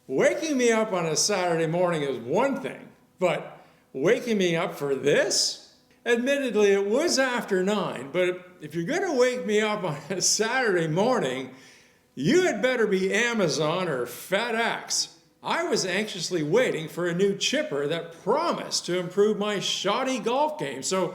Waking me up on a Saturday morning is one thing, but waking me up for this? Admittedly, it was after 9, but if you're going to wake me up on a Saturday morning, you had better be Amazon or FedEx. I was anxiously waiting for a new chipper that promised to improve my shoddy golf game, so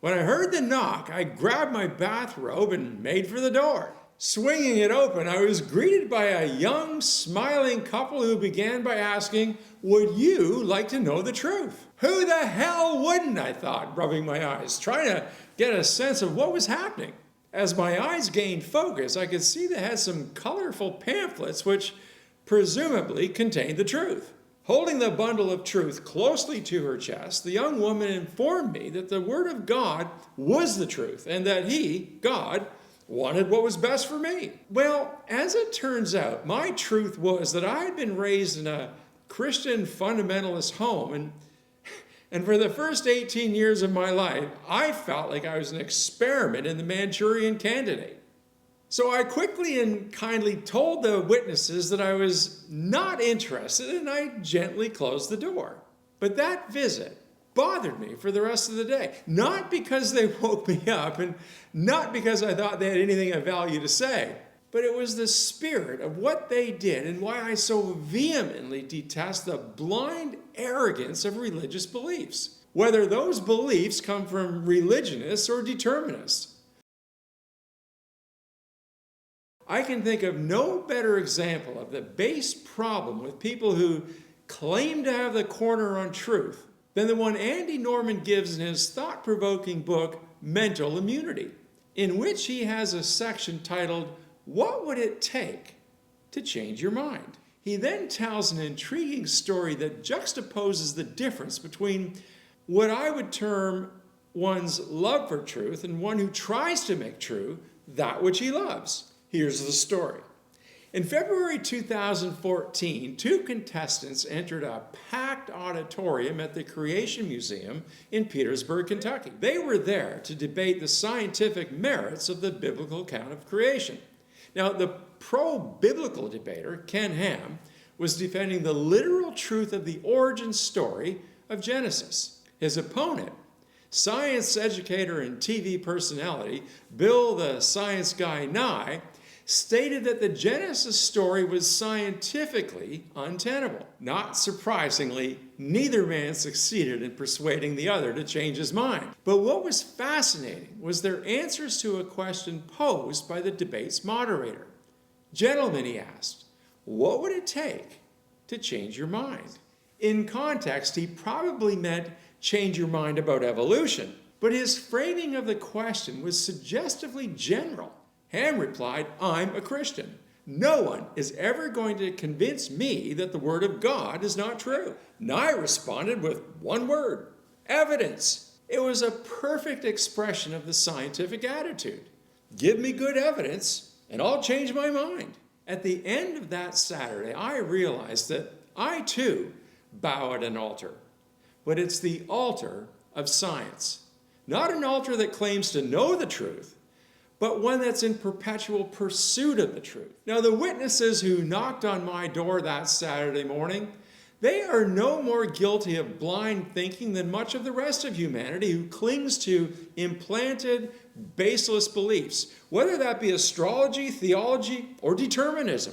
when I heard the knock, I grabbed my bathrobe and made for the door. Swinging it open, I was greeted by a young, smiling couple who began by asking, "Would you like to know the truth?" Who the hell wouldn't, I thought, rubbing my eyes, trying to get a sense of what was happening. As my eyes gained focus, I could see they had some colorful pamphlets which presumably contained the truth. Holding the bundle of truth closely to her chest, the young woman informed me that the Word of God was the truth and that He, God, wanted what was best for me. Well, as it turns out, my truth was that I had been raised in a Christian fundamentalist home, and for the first 18 years of my life, I felt like I was an experiment in the Manchurian Candidate. So I quickly and kindly told the witnesses that I was not interested, and I gently closed the door. But that visit bothered me for the rest of the day. Not because they woke me up, and not because I thought they had anything of value to say, but it was the spirit of what they did and why I so vehemently detest the blind arrogance of religious beliefs, whether those beliefs come from religionists or determinists. I can think of no better example of the base problem with people who claim to have the corner on truth than the one Andy Norman gives in his thought-provoking book, Mental Immunity, in which he has a section titled, "What Would It Take to Change Your Mind?" He then tells an intriguing story that juxtaposes the difference between what I would term one's love for truth and one who tries to make true that which he loves. Here's the story. In February 2014, 2 contestants entered a packed auditorium at the Creation Museum in Petersburg, Kentucky. They were there to debate the scientific merits of the biblical account of creation. Now, the pro-biblical debater, Ken Ham, was defending the literal truth of the origin story of Genesis. His opponent, science educator and TV personality Bill the Science Guy Nye, stated that the Genesis story was scientifically untenable. Not surprisingly, neither man succeeded in persuading the other to change his mind. But what was fascinating was their answers to a question posed by the debate's moderator. "Gentlemen," he asked, "what would it take to change your mind?" In context, he probably meant change your mind about evolution, but his framing of the question was suggestively general. Ham replied, "I'm a Christian. No one is ever going to convince me that the Word of God is not true." Nye responded with one word: evidence. It was a perfect expression of the scientific attitude. Give me good evidence, and I'll change my mind. At the end of that Saturday, I realized that I too bow at an altar, but it's the altar of science. Not an altar that claims to know the truth, but one that's in perpetual pursuit of the truth. Now, the witnesses who knocked on my door that Saturday morning, they are no more guilty of blind thinking than much of the rest of humanity who clings to implanted, baseless beliefs, whether that be astrology, theology, or determinism.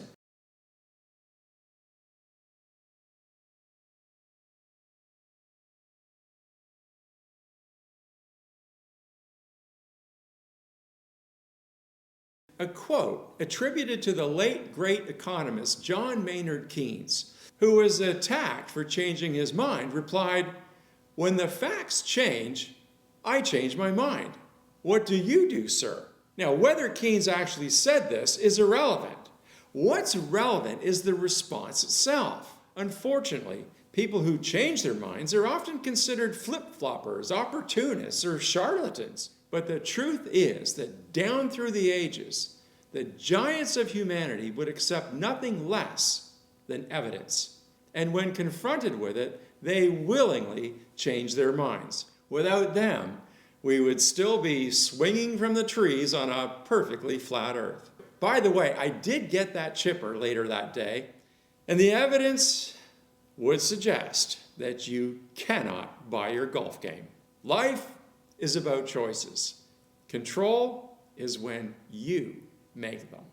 A quote attributed to the late great economist John Maynard Keynes, who was attacked for changing his mind, replied, "When the facts change, I change my mind. What do you do, sir?" Now, whether Keynes actually said this is irrelevant. What's relevant is the response itself. Unfortunately, people who change their minds are often considered flip-floppers, opportunists, or charlatans. But the truth is that down through the ages, the giants of humanity would accept nothing less than evidence. And when confronted with it, they willingly change their minds. Without them, we would still be swinging from the trees on a perfectly flat earth. By the way, I did get that chipper later that day, And the evidence would suggest that you cannot buy your golf game. Life is about choices. Control is when you make them.